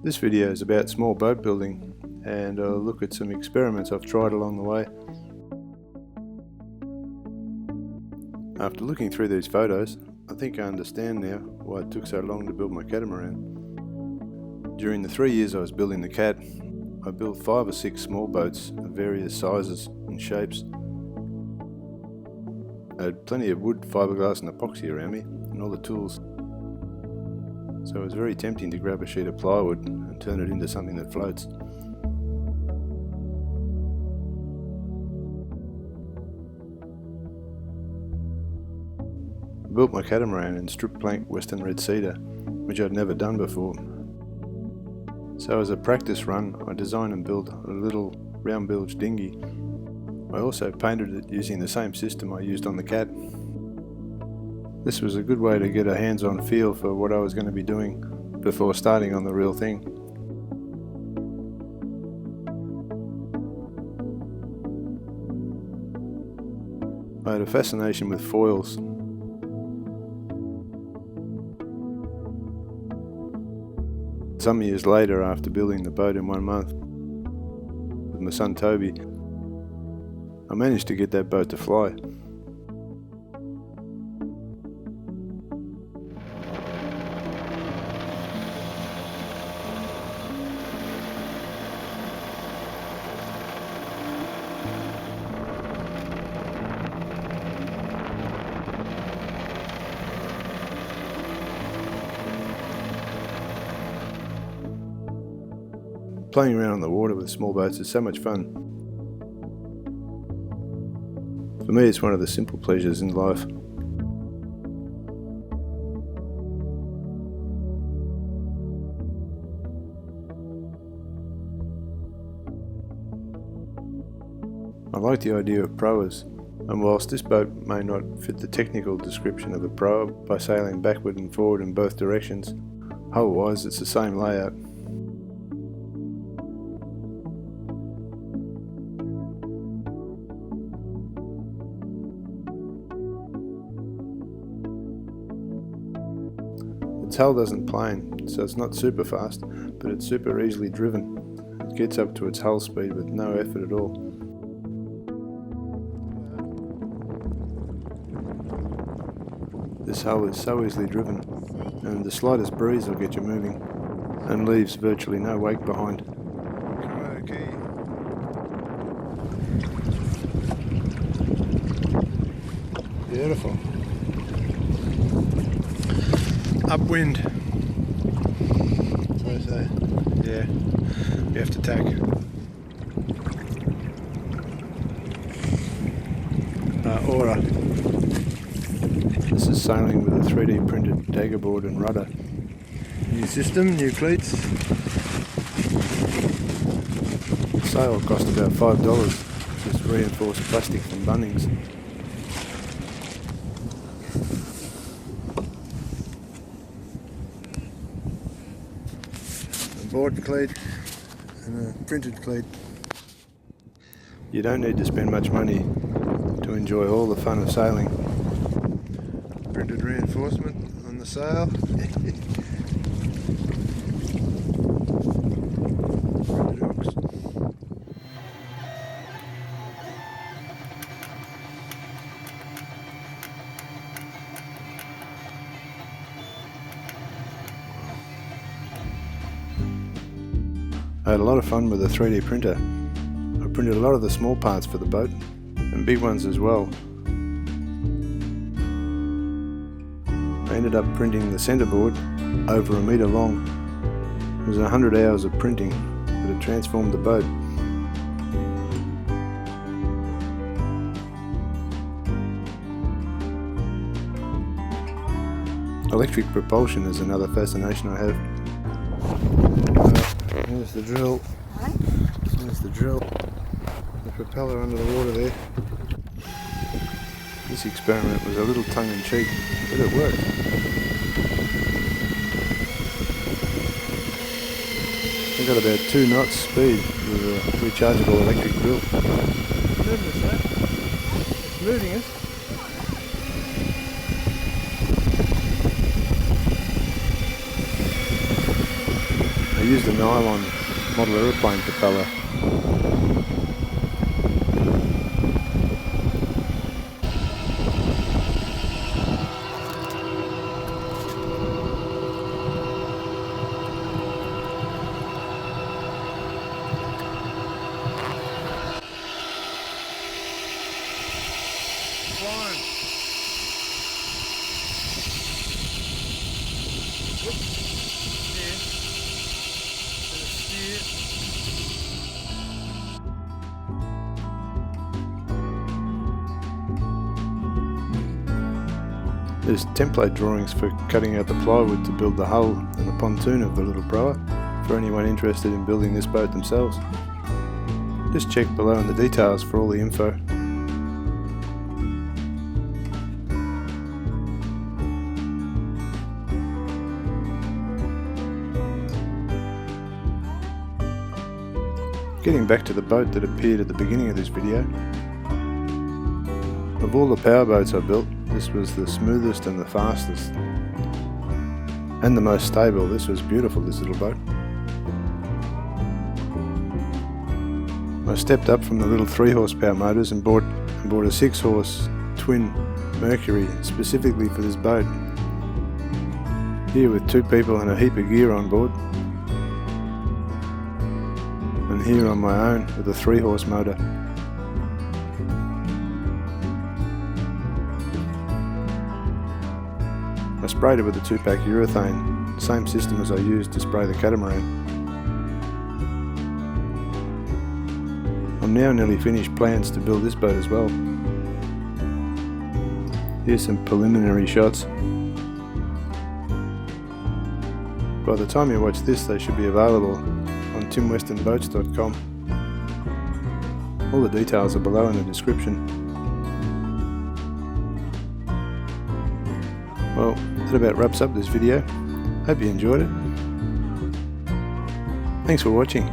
This video is about small boat building, and I'll look at some experiments I've tried along the way. After looking through these photos, I think I understand now why it took so long to build my catamaran. During the 3 years I was building the Cat, I built 5 or 6 small boats of various sizes and shapes. I had plenty of wood, fiberglass and epoxy around me, and all the tools. So it was very tempting to grab a sheet of plywood and turn it into something that floats. I built my catamaran in strip plank western red cedar, which I'd never done before. So as a practice run, I designed and built a little round bilge dinghy. I also painted it using the same system I used on the Cat. This was a good way to get a hands-on feel for what I was going to be doing before starting on the real thing. I had a fascination with foils. Some years later, after building the boat in 1 month with my son Toby, I managed to get that boat to fly. Playing around on the water with small boats is so much fun. For me, it's one of the simple pleasures in life. I like the idea of proas, and whilst this boat may not fit the technical description of a proa by sailing backward and forward in both directions, hull-wise it's the same layout. Its hull doesn't plane, so it's not super fast, but it's super easily driven. It gets up to its hull speed with no effort at all. This hull is so easily driven, and the slightest breeze will get you moving, and leaves virtually no wake behind. Beautiful. Upwind. So, yeah, we have to tack. Aura. This is sailing with a 3D printed dagger board and rudder. New system, new cleats. The sail cost about $5, just reinforced plastic from Bunnings. Board cleat and a printed cleat. You don't need to spend much money to enjoy all the fun of sailing. Printed reinforcement on the sail. Printed hooks. I had a lot of fun with a 3D printer. I printed a lot of the small parts for the boat, and big ones as well. I ended up printing the centerboard over 1 meter long. It was 100 hours of printing, but it transformed the boat. Electric propulsion is another fascination I have. There's the drill. There's the drill. The propeller under the water there. This experiment was a little tongue-in-cheek, but it worked. I got about 2 knots speed with a rechargeable electric drill. It's moving us. used a nylon model aeroplane propeller. There's template drawings for cutting out the plywood to build the hull and the pontoon of the little proa, for anyone interested in building this boat themselves. Just check below in the details for all the info. Getting back to the boat that appeared at the beginning of this video. Of all the powerboats I built, this was the smoothest and the fastest. And the most stable. This was beautiful, this little boat. I stepped up from the little 3 horsepower motors and bought a 6 horse twin Mercury specifically for this boat. Here with 2 people and a heap of gear on board. And here on my own with a 3 horse motor. I sprayed it with a 2-pack urethane, same system as I used to spray the catamaran. I'm now nearly finished plans to build this boat as well. Here's some preliminary shots. By the time you watch this, they should be available on timwestonboats.com. All the details are below in the description. Well, that about wraps up this video. Hope you enjoyed it. Thanks for watching.